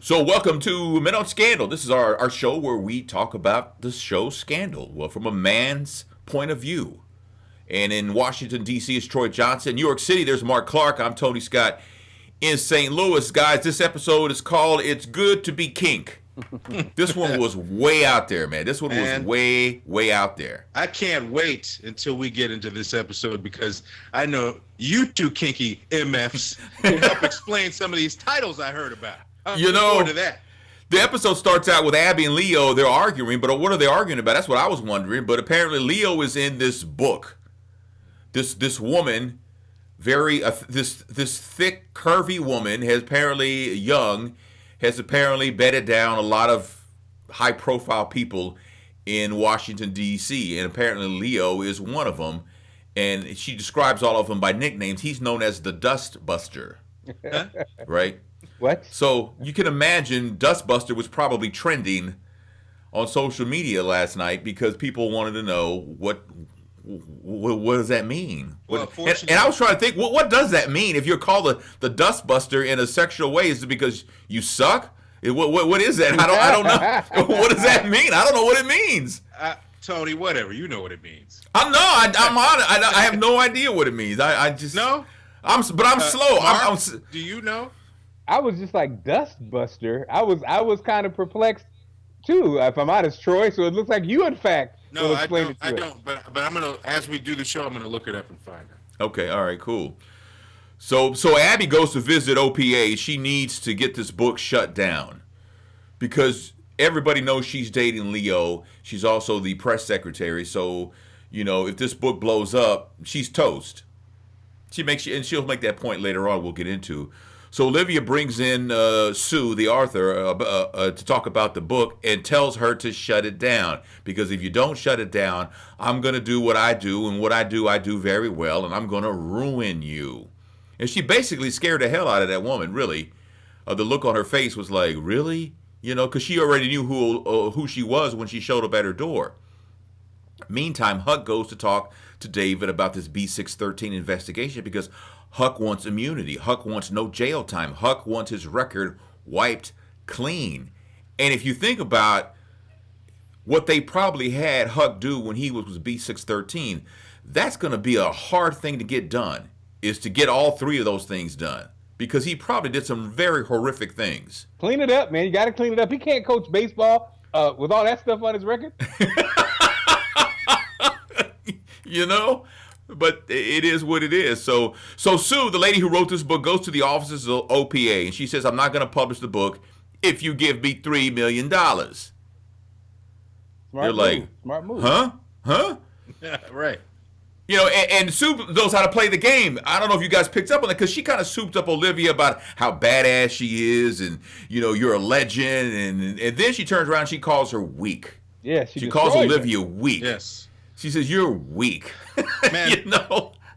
So welcome to Men on Scandal. This is our show where we talk about the show Scandal, well, from a man's point of view. And in Washington, D.C. is Troy Johnson. New York City, there's Mark Clark. I'm Tony Scott. In St. Louis, guys, this episode is called It's Good to Be Kink. This one was way out there, man. This one was way out there. I can't wait until we get into this episode because I know you two kinky MFs can help explain some of these titles I heard about. I'm looking forward to that. The episode starts out with Abby and Leo. They're arguing, but what are they arguing about? That's what I was wondering. But apparently Leo is in this book. This woman, this thick, curvy woman, has apparently bedded down a lot of high-profile people in Washington, D.C., and apparently Leo is one of them. And she describes all of them by nicknames. He's known as the Dust Buster, right? What? So you can imagine Dustbuster was probably trending on social media last night because people wanted to know what does that mean? Well, and I was trying to think, what does that mean? If you're called the Dustbuster in a sexual way, is it because you suck? What is that? I don't know. What does that mean? I don't know what it means. Tony, whatever. You know what it means. I'm on it. I have no idea what it means. I just no. I'm slow. Mark, do you know? I was just like Dustbuster. I was kind of perplexed too, if I'm honest, Troy. So it looks like you, in fact, no, will explain it to I us. don't. But I'm gonna, as we do the show, I'm gonna look it up and find it. Okay, all right, cool. So Abby goes to visit OPA. She needs to get this book shut down because everybody knows she's dating Leo. She's also the press secretary. So, if this book blows up, she's toast. And she'll make that point later on. We'll get into. So Olivia brings in Sue, the author, to talk about the book and tells her to shut it down. Because if you don't shut it down, I'm going to do what I do. And what I do very well. And I'm going to ruin you. And she basically scared the hell out of that woman, really. The look on her face was like, really? Because she already knew who she was when she showed up at her door. Meantime, Huck goes to talk to David about this B613 investigation because Huck wants immunity. Huck wants no jail time. Huck wants his record wiped clean. And if you think about what they probably had Huck do when he was B613, that's going to be a hard thing to get done, is to get all three of those things done. Because he probably did some very horrific things. Clean it up, man. You got to clean it up. He can't coach baseball with all that stuff on his record. But it is what it is. So Sue, the lady who wrote this book, goes to the offices of OPA, and she says, I'm not going to publish the book if you give me $3 million. Smart move. Huh? Yeah, right. And Sue knows how to play the game. I don't know if you guys picked up on it, because she kind of souped up Olivia about how badass she is, and, you're a legend, and then she turns around and she calls her weak. Yeah, she calls Olivia weak. Yes. She says, you're weak. Man,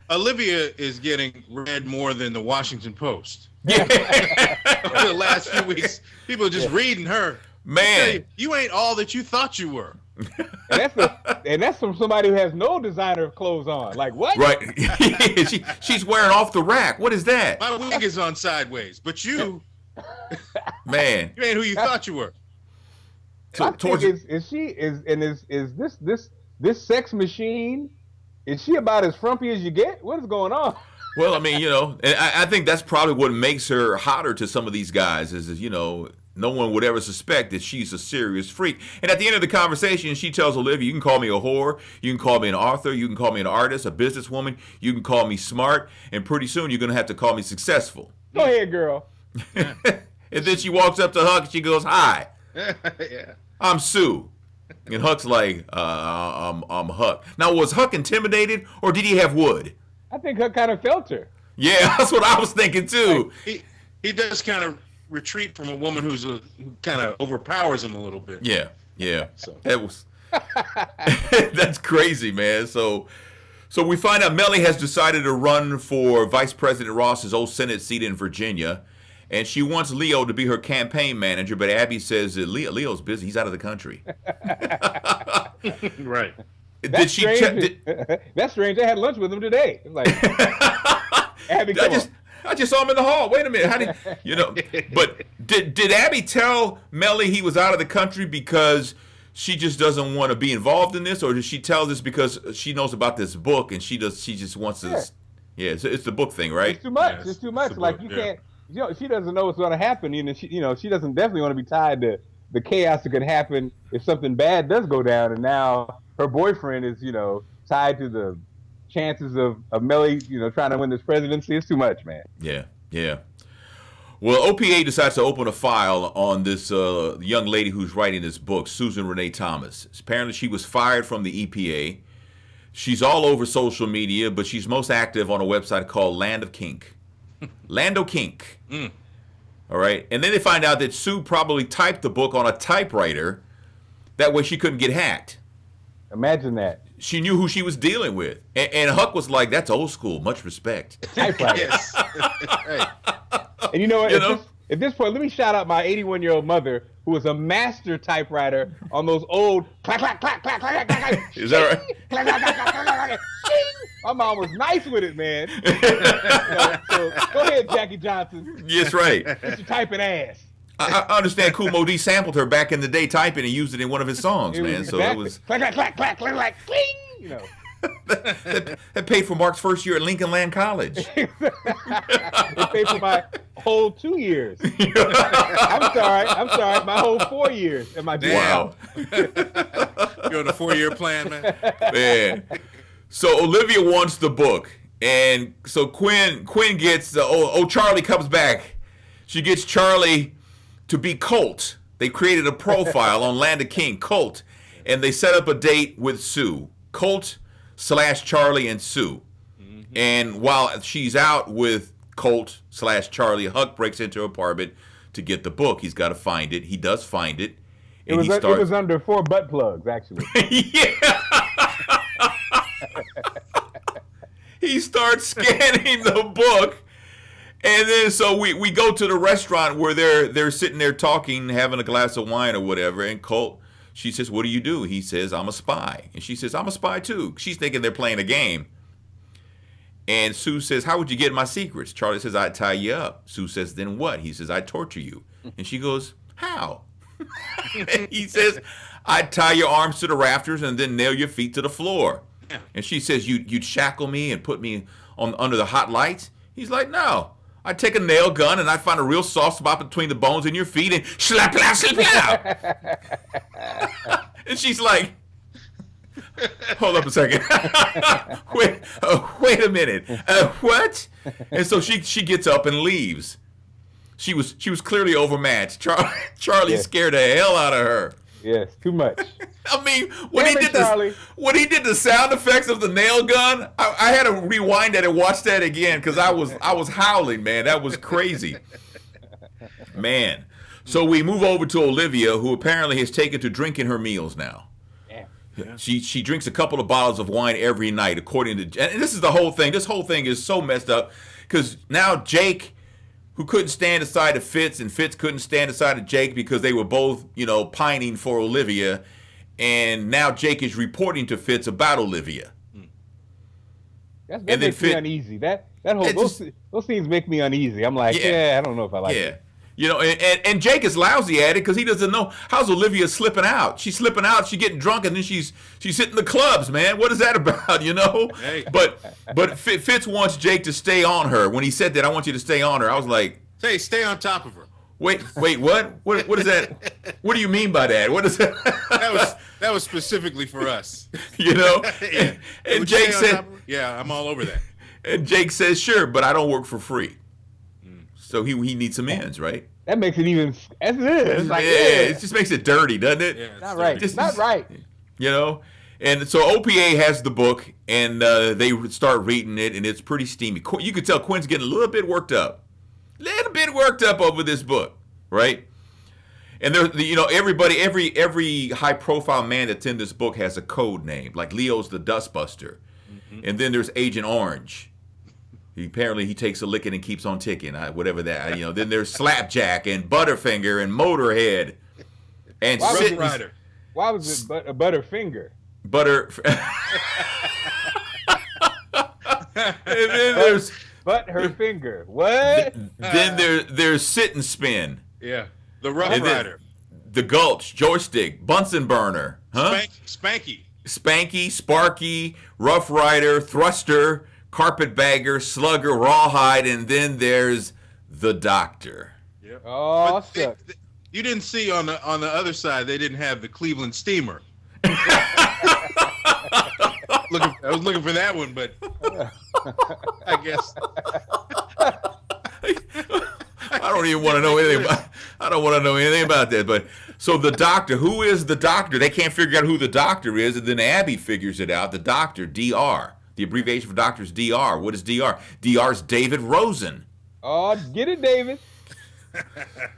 Olivia is getting read more than the Washington Post. Yeah. Over the last few weeks, people are just reading her. Man. You ain't all that you thought you were. And that's from somebody who has no designer clothes on. Like, what? Right. She's wearing off the rack. What is that? My wig is on sideways, but you, man, you ain't who you thought you were. So, is this sex machine, is she about as frumpy as you get? What is going on? Well, I mean, and I think that's probably what makes her hotter to some of these guys is, no one would ever suspect that she's a serious freak. And at the end of the conversation, she tells Olivia, you can call me a whore, you can call me an author, you can call me an artist, a businesswoman, you can call me smart, and pretty soon you're going to have to call me successful. Go ahead, girl. And then she walks up to Huck and she goes, hi, Yeah. I'm Sue. And Huck's like, I'm Huck. Now, was Huck intimidated or did he have wood? I think Huck kind of felt her. Yeah, that's what I was thinking too. He does kind of retreat from a woman who kind of overpowers him a little bit. Yeah. So that was that's crazy, man. So we find out Melly has decided to run for Vice President Ross's old Senate seat in Virginia, and she wants Leo to be her campaign manager. But Abby says that Leo's busy; he's out of the country. Right. That's strange. That's strange. I had lunch with him today. It's like, Abby, I just saw him in the hall. Wait a minute. How did you know? But did Abby tell Melly he was out of the country because she just doesn't want to be involved in this, or did she tell this because she knows about this book and she just wants to? Yeah, it's the book thing, right? It's too much. It's too much. Like you can't. You know, she doesn't know what's going to happen, and she doesn't definitely want to be tied to the chaos that could happen if something bad does go down. And now her boyfriend is, tied to the chances of Melly, trying to win this presidency. It's too much, man. Yeah. Well, OPA decides to open a file on this young lady who's writing this book, Susan Renee Thomas. Apparently, she was fired from the EPA. She's all over social media, but she's most active on a website called Land of Kink. Lando Kink. All right. And then they find out that Sue probably typed the book on a typewriter. That way she couldn't get hacked. Imagine that. She knew who she was dealing with. And Huck was like, that's old school. Much respect. Typewriter. Yes. Hey. And you know what? At this point, let me shout out my 81-year-old mother, who was a master typewriter on those old clack, clack, clack, clack, clack, clack, clack. Is that right? Clack, clack, clack, clack, clack, clack. My mom was nice with it, man. So go ahead, Jackie Johnson. Yes, right. Get your typing ass. I understand Kool Moe Dee sampled her back in the day typing and used it in one of his songs, man. So it was clack, clack, clack, clack, clack, clack, cling, that paid for Mark's first year at Lincoln Land College. It paid for my whole 2 years. I'm sorry, my whole 4 years at my job. Wow. You're on a 4-year plan, man. Man. So Olivia wants the book, and so Quinn gets Charlie comes back. She gets Charlie to be Colt. They created a profile on Land of King, Colt, and they set up a date with Sue. Colt/Charlie and Sue. Mm-hmm. And while she's out with Colt/Charlie, Huck breaks into her apartment to get the book. He's got to find it. He does find it. It was under 4 butt plugs, actually. Yeah. He starts scanning the book. And then so we go to the restaurant where they're sitting there talking, having a glass of wine or whatever. And Colt, she says, "What do you do?" He says, "I'm a spy." And she says, "I'm a spy too." She's thinking they're playing a game. And Sue says, "How would you get my secrets?" Charlie says, "I'd tie you up." Sue says, "Then what?" He says, "I'd torture you." And she goes, "How?" And he says, "I'd tie your arms to the rafters and then nail your feet to the floor." Yeah. And she says, "You'd shackle me and put me under the hot lights?" He's like, "No. I'd take a nail gun and I'd find a real soft spot between the bones in your feet and slap, slap, slap. And she's like, hold up a second. Wait a minute. What? And so she gets up and leaves. She was clearly overmatched. Charlie scared the hell out of her. Yes, too much. I mean, when he did the sound effects of the nail gun, I had to rewind that and watch that again because I was howling, man. That was crazy, man. So we move over to Olivia, who apparently has taken to drinking her meals now. Yeah. She drinks a couple of bottles of wine every night, according to. And this is the whole thing. This whole thing is so messed up because now Jake, who couldn't stand aside of Fitz, and Fitz couldn't stand aside of Jake because they were both, pining for Olivia. And now Jake is reporting to Fitz about Olivia. That makes me uneasy. Those scenes make me uneasy. I'm like, I don't know if I like it. And Jake is lousy at it because he doesn't know how's Olivia slipping out. She's slipping out. She's getting drunk, and then she's hitting the clubs, man. What is that about, Hey. But Fitz wants Jake to stay on her. When he said that, I want you to stay on her. I was like, hey, stay on top of her. Wait, what? What is that? What do you mean by that? What is that? That was specifically for us. And Jake said, "Yeah, I'm all over that." And Jake says, "Sure, but I don't work for free." So he needs some ends, right? That makes it even as it is. It's like, it just makes it dirty, doesn't it? Yeah, not right. Not right. And so OPA has the book, and they start reading it, and it's pretty steamy. You could tell Quinn's getting a little bit worked up over this book, right? And everybody, every high profile man that's in this book has a code name. Like Leo's the Dustbuster, and then there's Agent Orange. Apparently he takes a licking and keeps on ticking, whatever that. Then there's Slapjack and Butterfinger and Motorhead, and Rider. Why was it a Butterfinger? And then but her finger. What? Then there's sit and spin. Yeah. The Rough Rider. The Gulch, joystick, Bunsen burner. Huh? Spanky. Spanky, Sparky, Rough Rider, Thruster, Carpetbagger, Slugger, Rawhide, and then there's the Doctor. Yep. Oh, you didn't see on the other side they didn't have the Cleveland Steamer. I was looking for that one, but I guess I don't even want to know anything about. I don't want to know anything about that. But so the Doctor, who is the Doctor? They can't figure out who the Doctor is, and then Abby figures it out. The Doctor, DR. The abbreviation for Doctor is DR. What is DR? DR is David Rosen. Oh, get it, David.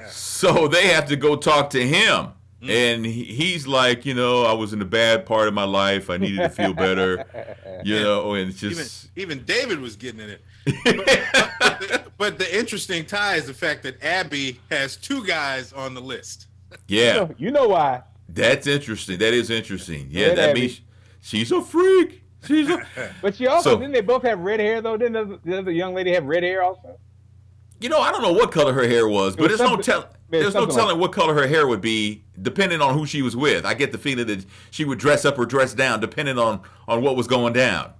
So they have to go talk to him. And he's like, I was in a bad part of my life. I needed to feel better, and it's just... Even David was getting in it. But the interesting tie is the fact that Abby has 2 guys on the list. Yeah. You know why. That's interesting. That is interesting. Yeah, that means she's a freak. But she also, didn't they both have red hair, though? Didn't the other young lady have red hair also? I don't know what color her hair was, but there's no telling what color her hair would be depending on who she was with. I get the feeling that she would dress up or dress down depending on what was going down.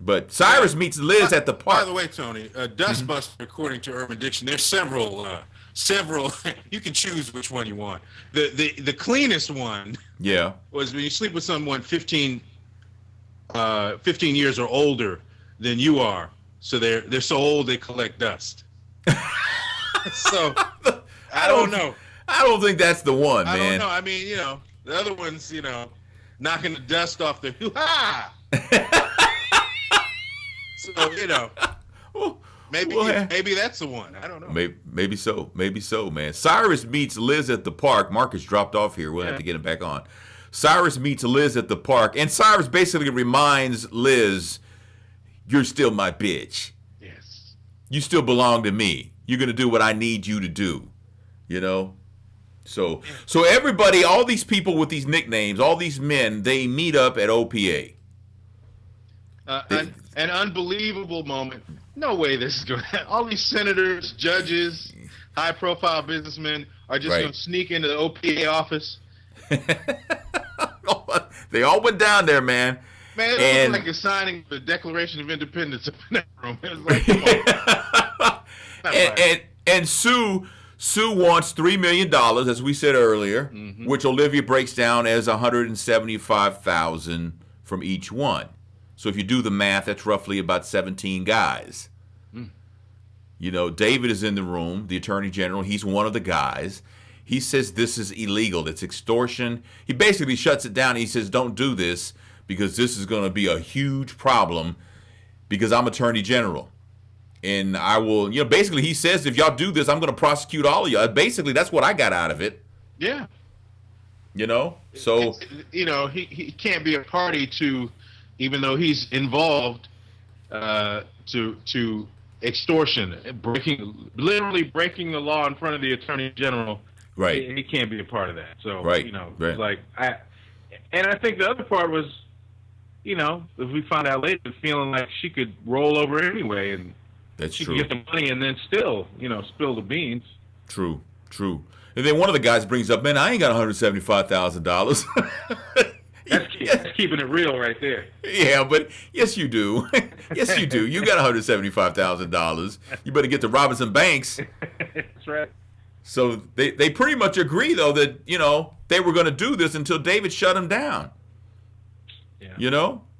But Cyrus meets Liz at the park. By the way, Tony, Dustbuster, according to Urban Dictionary, there's several. You can choose which one you want. The cleanest one, was when you sleep with someone 15 years or older than you are. So they're so old they collect dust. So I don't know. I don't think that's the one, man. I don't know. I mean, the other ones, knocking the dust off the hoo-ha. So, maybe that's the one. I don't know. Maybe so, man. Cyrus meets Liz at the park. Marcus dropped off here. We'll have to get him back on. Cyrus meets Liz at the park, and Cyrus basically reminds Liz, "You're still my bitch. Yes. You still belong to me. You're going to do what I need you to do." So everybody, all these people with these nicknames, all these men, they meet up at OPA. An unbelievable moment. No way this is going to happen. All these senators, judges, high-profile businessmen are just going to sneak into the OPA office. They all went down there, man. Man, it was like a signing of the Declaration of Independence up in that room. It was like, come on. And Sue wants $3 million, as we said earlier, which Olivia breaks down as $175,000 from each one. So if you do the math, that's roughly about 17 guys. David is in the room, the Attorney General. He's one of the guys. He says this is illegal. It's extortion. He basically shuts it down. He says, don't do this because this is going to be a huge problem because I'm Attorney General. And I will, basically he says, if y'all do this, I'm going to prosecute all of y'all. Basically, that's what I got out of it. Yeah. So. He can't be a party to, even though he's involved, to extortion, literally breaking the law in front of the Attorney General. Right. He can't be a part of that. So, right. And I think the other part was, if we find out later, feeling like she could roll over anyway and that's she true. could get the money and then still, spill the beans. True. And then one of the guys brings up, man, I ain't got $175,000. That's keeping it real right there. Yeah, but yes, you do. Yes, you do. You got $175,000. You better get to Robinson Banks. That's right. So they pretty much agree, though, that, they were going to do this until David shut him down. Yeah.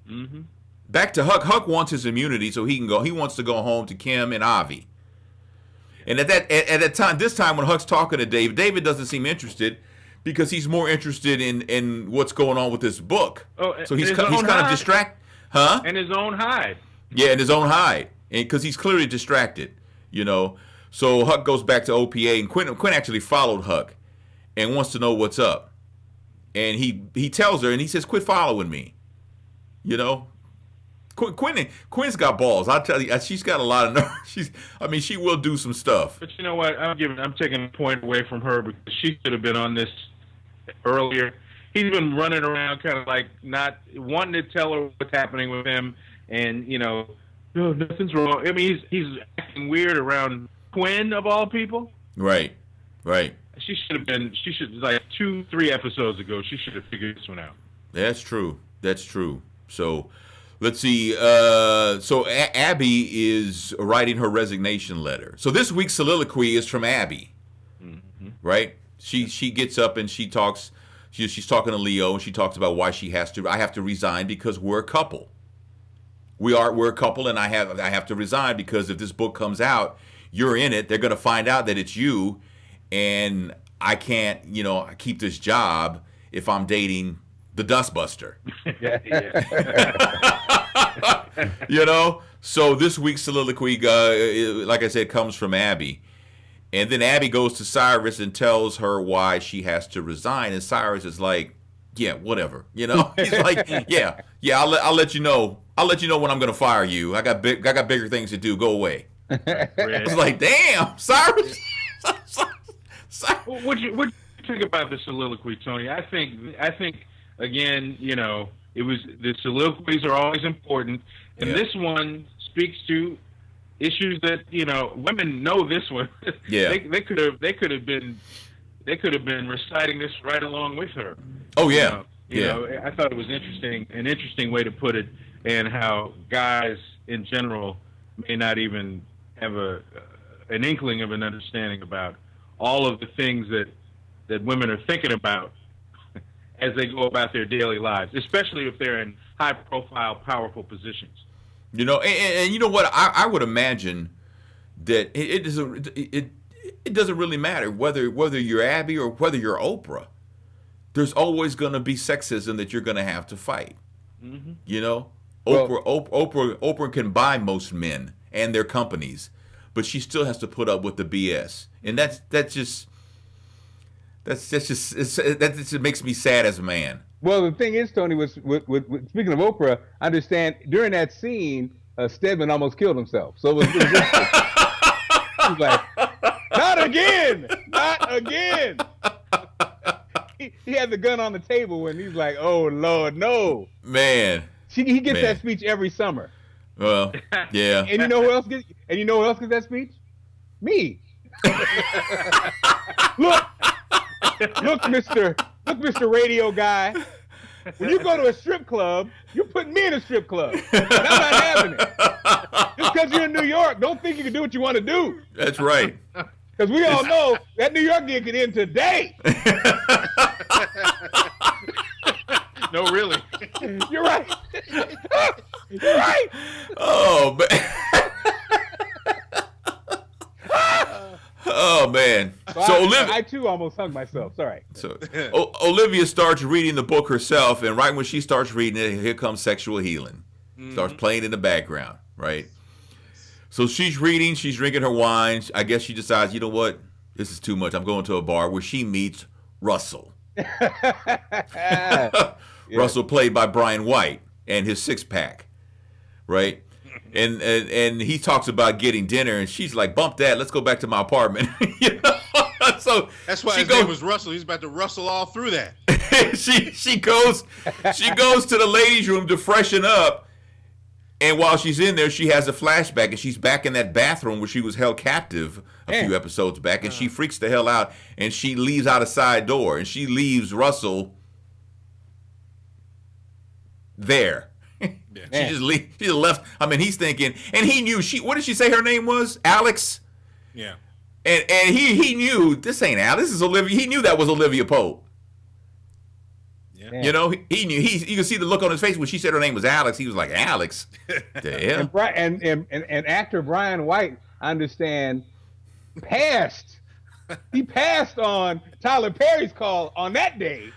Mm-hmm. Back to Huck. Huck wants his immunity so he can go. He wants to go home to Kim and Avi. And at that time, this time when Huck's talking to David doesn't seem interested because he's more interested in what's going on with this book. Oh, so he's kind of distracted. Huh? And his own hide. Yeah, in his own hide. And because he's clearly distracted, So Huck goes back to OPA, and Quinn actually followed Huck and wants to know what's up. And he tells her, and he says, quit following me. Quinn's got balls. I'll tell you, she's got a lot of nerve. She will do some stuff. But you know what? I'm taking a point away from her because she should have been on this earlier. He's been running around kind of like not wanting to tell her what's happening with him and, no, nothing's wrong. I mean, he's acting weird around Quinn of all people. Right. She should like 2-3 episodes ago. She should have figured this one out. That's true. So, let's see. So Abby is writing her resignation letter. So this week's soliloquy is from Abby. Mm-hmm. Right? She gets up and she talks. She's talking to Leo, and she talks about why I have to resign because we're a couple. We're a couple, and I have to resign because if this book comes out, you're in it. They're going to find out that it's you, and I can't, keep this job if I'm dating the Dustbuster. So this week's soliloquy, like I said, comes from Abby. And then Abby goes to Cyrus and tells her why she has to resign. And Cyrus is like, yeah, whatever. He's like, yeah, I'll let you know. I'll let you know when I'm going to fire you. I got bigger things to do. Go away. It's like, damn, Cyrus. What you think about the soliloquy, Tony? I think again, it was the soliloquies are always important, and this one speaks to issues that women know this one. Yeah, they could have been reciting this right along with her. Oh yeah, I thought it was an interesting way to put it, and how guys in general may not even have an inkling of an understanding about all of the things that women are thinking about as they go about their daily lives, especially if they're in high-profile, powerful positions. And you know what? I would imagine that it doesn't really matter whether you're Abby or whether you're Oprah. There's always going to be sexism that you're going to have to fight. Mm-hmm. Oprah can buy most men and their companies, but she still has to put up with the BS, and that just makes me sad as a man. Well, the thing is, Tony, was speaking of Oprah, I understand during that scene, Stedman almost killed himself. So it was he was like, not again. He had the gun on the table when he's like, oh Lord, no. Man. He gets that speech every summer. Well, yeah. And you know who else gets that speech? Me. Look, Mr. Radio Guy. When you go to a strip club, you're putting me in a strip club. And I'm not having it. Just because you're in New York, don't think you can do what you want to do. That's right. Because we all know that New York gig can end today. No, really. You're right. You're right. Oh, man. Oh man! So Olivia, I too almost hung myself. Sorry. So Olivia starts reading the book herself, and right when she starts reading it, here comes Sexual Healing. Mm-hmm. Starts playing in the background, right? So she's reading, she's drinking her wine. I guess she decides, you know what? This is too much. I'm going to a bar where she meets Russell. Russell, played by Brian White, and his six-pack, right? And he talks about getting dinner, and she's like, "Bump that. Let's go back to my apartment." So that's why his name was Russell. He's about to rustle all through that. she goes to the ladies' room to freshen up, and while she's in there, she has a flashback, and she's back in that bathroom where she was held captive a few episodes back, and she freaks the hell out, and she leaves out a side door, and she leaves Russell there. Yeah. She just left. I mean, he's thinking, and he knew what did she say her name was? Alex. Yeah. And he knew this ain't Alex. This is Olivia. He knew that was Olivia Pope. Yeah. He knew. You can see the look on his face when she said her name was Alex. He was like, Alex. The hell? And actor Brian White, I understand, passed. He passed on Tyler Perry's call on that day.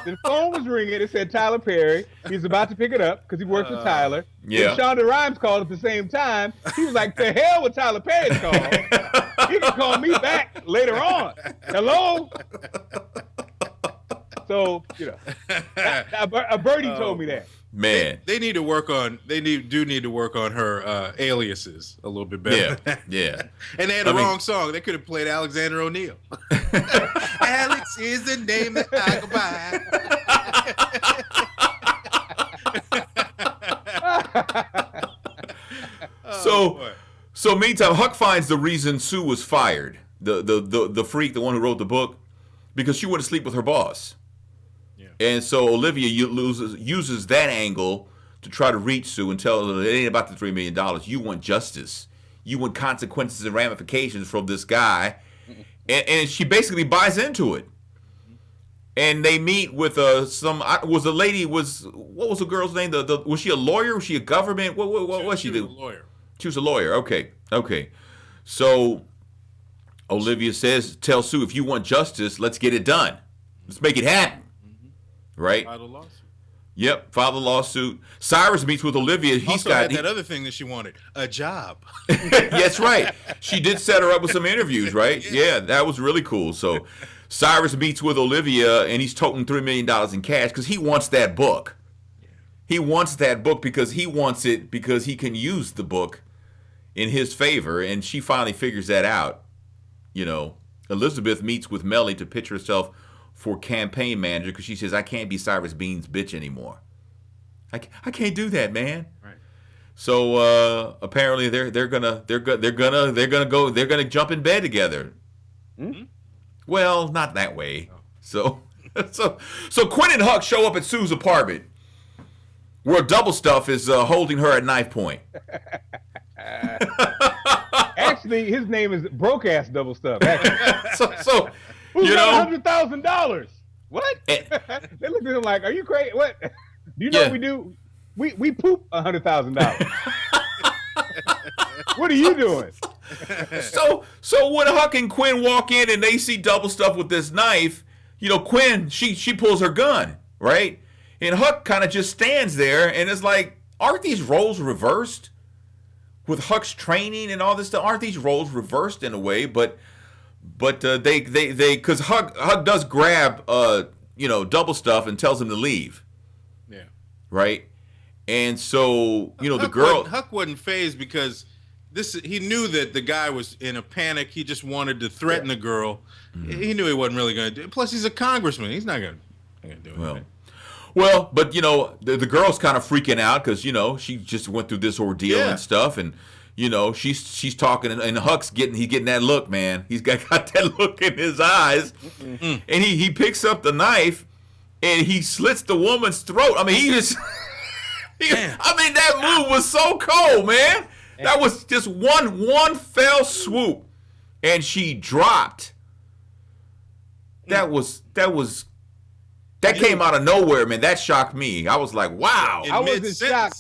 The phone was ringing. It said Tyler Perry. He's about to pick it up because he works with Tyler. Yeah. When Shonda Rhimes called at the same time, he was like, "To hell with Tyler Perry's call. He can call me back later on." Hello. So a birdie told me that. Man, they need to work on. They need to work on her aliases a little bit better. Yeah. And they had the wrong song. They could have played Alexander O'Neal. Alex is the name that I go by. So meantime, Huck finds the reason Sue was fired. The freak, the one who wrote the book, because she went to sleep with her boss. Yeah. And so Olivia uses that angle to try to reach Sue and tell her it ain't about the $3 million. You want justice. You want consequences and ramifications from this guy. And she basically buys into it. And they meet with what was the girl's name? Was she a lawyer? Was she a government? What was she do? She was a lawyer. She was a lawyer. Okay. So Olivia tell Sue, if you want justice, let's get it done. Let's make it happen. Right? File a lawsuit. Yep, file the lawsuit. Cyrus meets with Olivia. He's got that other thing that she wanted, a job. That's right. She did set her up with some interviews, right? Yeah, that was really cool. So Cyrus meets with Olivia, and he's toting $3 million in cash because he wants that book. He wants that book because he wants it because he can use the book in his favor, and she finally figures that out. You know, Elizabeth meets with Melly to pitch herself for campaign manager because she says, I can't be Cyrus Bean's bitch anymore. I can't do that, man. Right. So apparently they're gonna jump in bed together. Mm-hmm. Well, not that way. Oh. So Quinn and Huck show up at Sue's apartment, where Double Stuff is holding her at knife point. Actually, his name is Broke Ass Double Stuff. so who's got $100,000? What? They looked at him like, "Are you crazy? What? Do you know what we do? We poop $100,000. What are you doing?" So when Huck and Quinn walk in and they see Double Stuff with this knife, you know, Quinn she pulls her gun, right? And Huck kind of just stands there and is like, aren't these roles reversed? With Huck's training and all this stuff, aren't these roles reversed in a way? But they because Huck does grab Double Stuff and tells him to leave. Yeah. Right. And so Huck wasn't fazed because he knew that the guy was in a panic. He just wanted to threaten the girl. Mm-hmm. He knew he wasn't really going to do it. Plus, he's a congressman. He's not going to do anything. Well, but the girl's kind of freaking out because she just went through this ordeal and stuff, and she's talking, and Huck's getting that look, man. He's got that look in his eyes, and he picks up the knife and he slits the woman's throat. I mean, that move was so cold, man. That was just one fell swoop, and she dropped. That came out of nowhere, man. That shocked me. I was like, wow. I was in shock.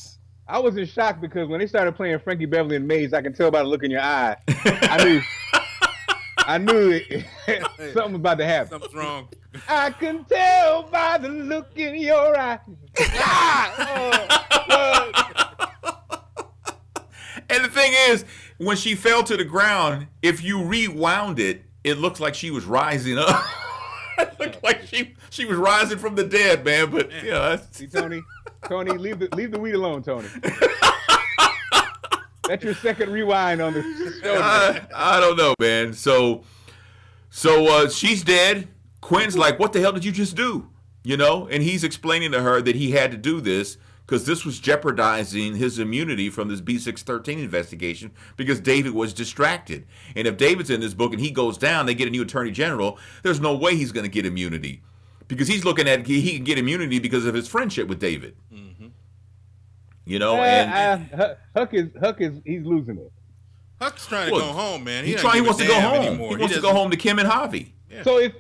I was in shock because when they started playing Frankie Beverly and Maze, I can tell by the look in your eye. I knew something was about to happen. Something's wrong. I can tell by the look in your eye. And the thing is, when she fell to the ground, if you rewound it, it looks like she was rising up. It looked like she was rising from the dead, man. But see, Tony, leave the weed alone, Tony. That's your second rewind on the show. I don't know, man. So she's dead. Quinn's like, "What the hell did you just do?" And he's explaining to her that he had to do this because this was jeopardizing his immunity from this B613 investigation because David was distracted. And if David's in this book and he goes down, they get a new attorney general, there's no way he's going to get immunity because he's looking at he can get immunity because of his friendship with David. Mm-hmm. Huck is he's losing it. Huck's trying to go home, man. He wants to go home. Anymore. He wants to go home to Kim and Javi. Yeah. So if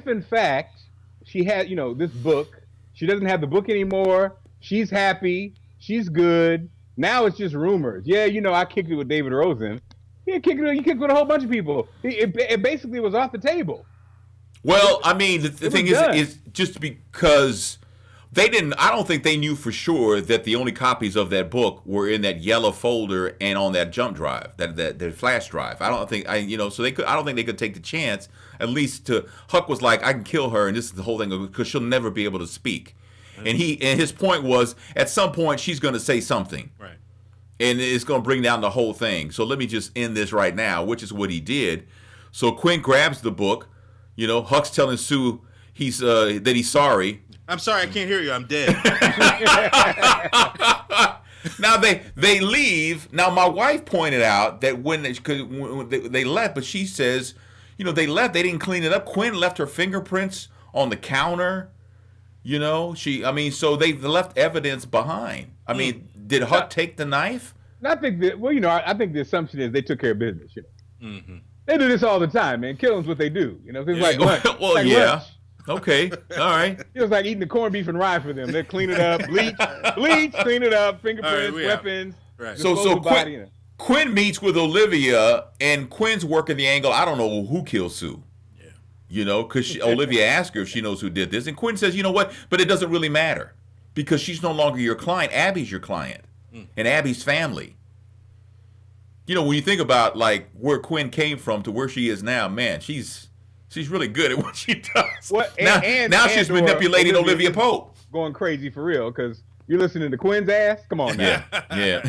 in fact she had this book. She doesn't have the book anymore. She's happy. She's good. Now it's just rumors. Yeah, I kicked it with David Rosen. You kicked it with a whole bunch of people. It basically was off the table. Well, I mean, the thing is just because I don't think they knew for sure that the only copies of that book were in that yellow folder and on that jump drive, that flash drive. I don't think I don't think they could take the chance. At least Huck was like, I can kill her, and this is the whole thing because she'll never be able to speak. Mm-hmm. And his point was, at some point she's going to say something, right? And it's going to bring down the whole thing. So let me just end this right now, which is what he did. So Quinn grabs the book. Huck's telling Sue that he's sorry. I'm sorry, I can't hear you. I'm dead. Now they leave. Now my wife pointed out that when they left, but she says, they left. They didn't clean it up. Quinn left her fingerprints on the counter. So they left evidence behind. I mean, did Huck take the knife? I think that. Well, I think the assumption is they took care of business. Mm-hmm. They do this all the time, man. Killing's what they do. It's like lunch. Well, like yeah. Lunch. Okay. All right. It's like eating the corned beef and rye for them. They clean it up, bleach, clean it up, fingerprints, weapons. Right. So Quinn meets with Olivia, and Quinn's working the angle. I don't know who killed Sue. Yeah. Because Olivia asked her if she knows who did this, and Quinn says, "You know what? But it doesn't really matter because she's no longer your client. Abby's your client, and Abby's family." When you think about like where Quinn came from to where she is now, man, she's really good at what she does. Now she's manipulating Olivia Pope. Going crazy for real, because you're listening to Quinn's ass? Come on now. Yeah.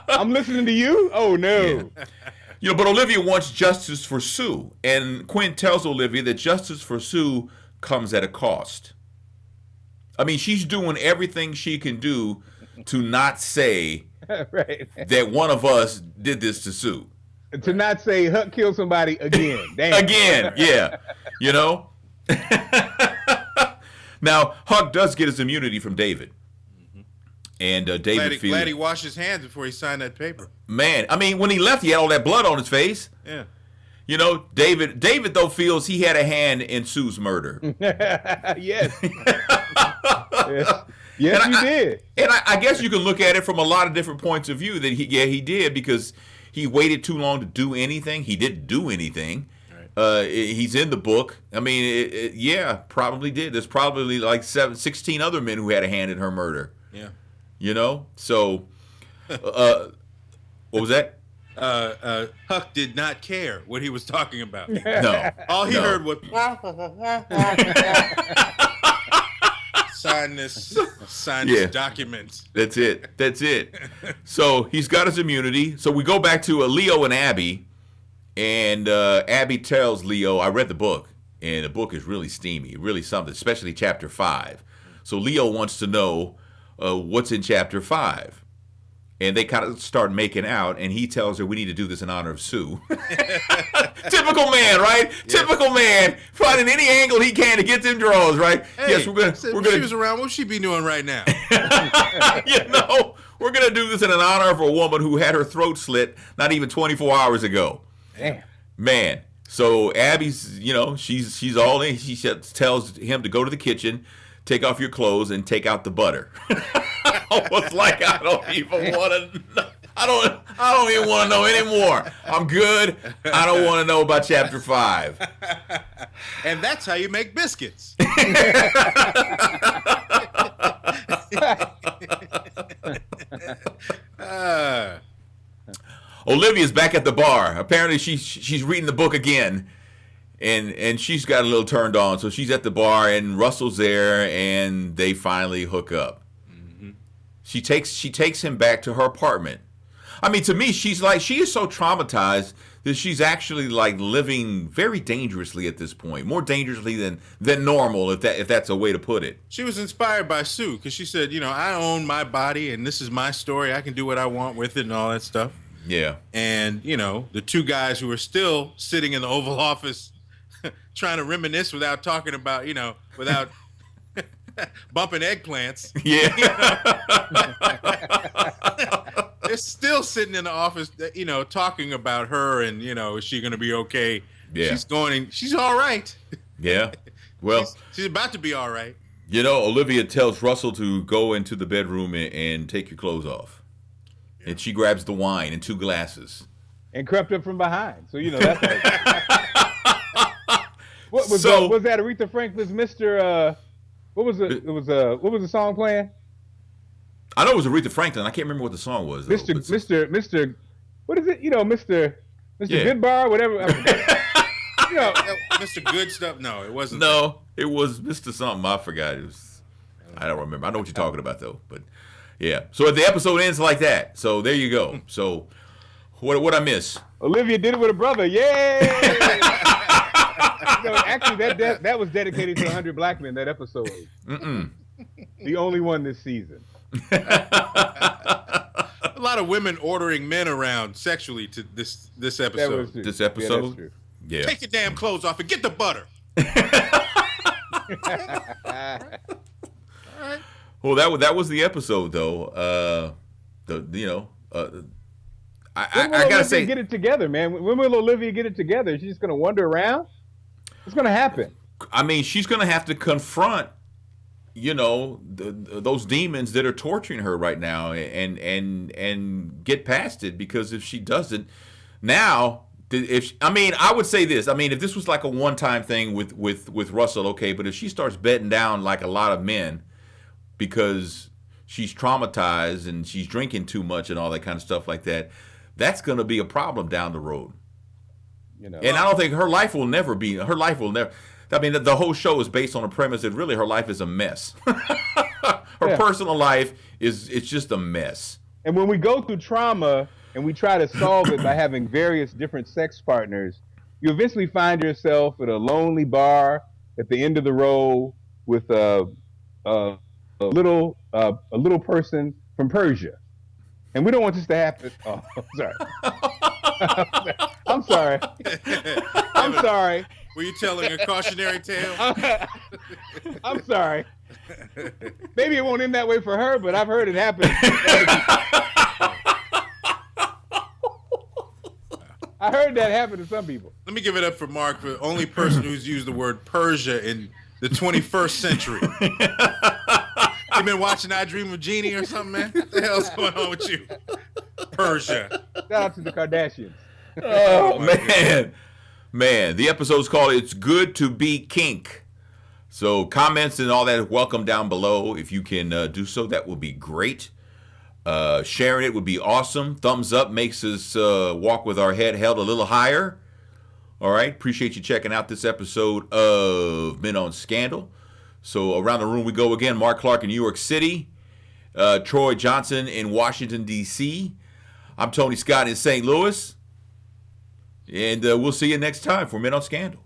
I'm listening to you? Oh, no. Yeah. But Olivia wants justice for Sue. And Quinn tells Olivia that justice for Sue comes at a cost. I mean, she's doing everything she can do to not say right. that one of us did this to Sue. To not say Huck killed somebody again. Damn. Again, yeah. Now, Huck does get his immunity from David. And David feels... Glad he washed his hands before he signed that paper. Man, I mean, when he left, he had all that blood on his face. Yeah. David, though, feels he had a hand in Sue's murder. Yes. Yes, you did. And I guess you can look at it from a lot of different points of view that he did, because he waited too long to do anything. He didn't do anything. Right. He's in the book. I mean, probably did. There's probably like 16 other men who had a hand in her murder. Yeah. So, what was that? Huck did not care what he was talking about. No. All he heard was... Sign this document. That's it. So he's got his immunity. So we go back to Leo and Abby, and Abby tells Leo, I read the book, and the book is really steamy, really something, especially chapter 5. So Leo wants to know what's in chapter 5. And they kind of start making out, and he tells her, we need to do this in honor of Sue. Typical man, right? Yeah. Typical man, finding any angle he can to get them draws, right? Hey, yes, we're gonna. If she was around, what would she be doing right now? We're gonna do this in an honor of a woman who had her throat slit not even 24 hours ago. Damn. Man. So Abby's, she's all in. She tells him to go to the kitchen, take off your clothes, and take out the butter. Almost like I don't even want to know. I don't even want to know anymore. I'm good. I don't want to know about chapter 5. And that's how you make biscuits. Olivia's back at the bar. Apparently she's reading the book again. And she's got a little turned on. So she's at the bar, and Russell's there, and they finally hook up. Mm-hmm. She takes him back to her apartment. I mean, to me, she is so traumatized that she's actually like living very dangerously at this point, more dangerously than normal, if that's a way to put it. She was inspired by Sue, because she said, I own my body, and this is my story. I can do what I want with it and all that stuff. Yeah. And the two guys who are still sitting in the Oval Office trying to reminisce without talking about, without bumping eggplants. Yeah. They're still sitting in the office, talking about her and, is she going to be okay? Yeah. She's all right. Yeah. Well, she's about to be all right. Olivia tells Russell to go into the bedroom and take your clothes off. Yeah. And she grabs the wine and 2 glasses. And crept up from behind. So, that's What was that Aretha Franklin's Mr. What was it? It was what was the song playing? I know it was Aretha Franklin. I can't remember what the song was. Mr. What is it? Mr. Goodbar, whatever. Mr. Good Stuff. No, it wasn't. No, it was Mr. Something. I forgot. I don't remember. I know what you're talking about though. But yeah. So the episode ends like that. So there you go. So what I miss? Olivia did it with a brother. Yay! Actually, that was dedicated to 100 black men. That episode. The only one this season. A lot of women ordering men around sexually to this episode. This episode. Yeah. Take your damn clothes off and get the butter. All right. Well, that was the episode though. I gotta say, get it together, man. When will Olivia get it together? She's just gonna wander around. What's gonna happen? I mean, she's gonna have to confront, those demons that are torturing her right now, and get past it. Because if she doesn't, now, I would say this. I mean, if this was like a one-time thing with Russell, okay. But if she starts bedding down like a lot of men because she's traumatized and she's drinking too much and all that kind of stuff like that, that's going to be a problem down the road. And I don't think her life will never. I mean, the whole show is based on a premise that really her life is a mess. Her personal life it's just a mess. And when we go through trauma and we try to solve it by having various different sex partners, you eventually find yourself at a lonely bar at the end of the road with a little person from Persia. And we don't want this to happen. Oh, sorry. I'm sorry. I'm sorry. Were you telling a cautionary tale? I'm sorry. Maybe it won't end that way for her, but I've heard it happen. I heard that happen to some people. Let me give it up for Mark, the only person who's used the word Persia in the 21st century. You been watching I Dream of Jeannie or something, man? What the hell's going on with you? Persia. Shout out to the Kardashians. Oh, man. The episode's called It's Good to Be Kink. So comments and all that, welcome down below. If you can do so, that would be great. Sharing it would be awesome. Thumbs up makes us walk with our head held a little higher. All right. Appreciate you checking out this episode of Men on Scandal. So around the room we go again. Mark Clark in New York City. Troy Johnson in Washington, D.C. I'm Tony Scott in St. Louis. And we'll see you next time for Men on Scandal.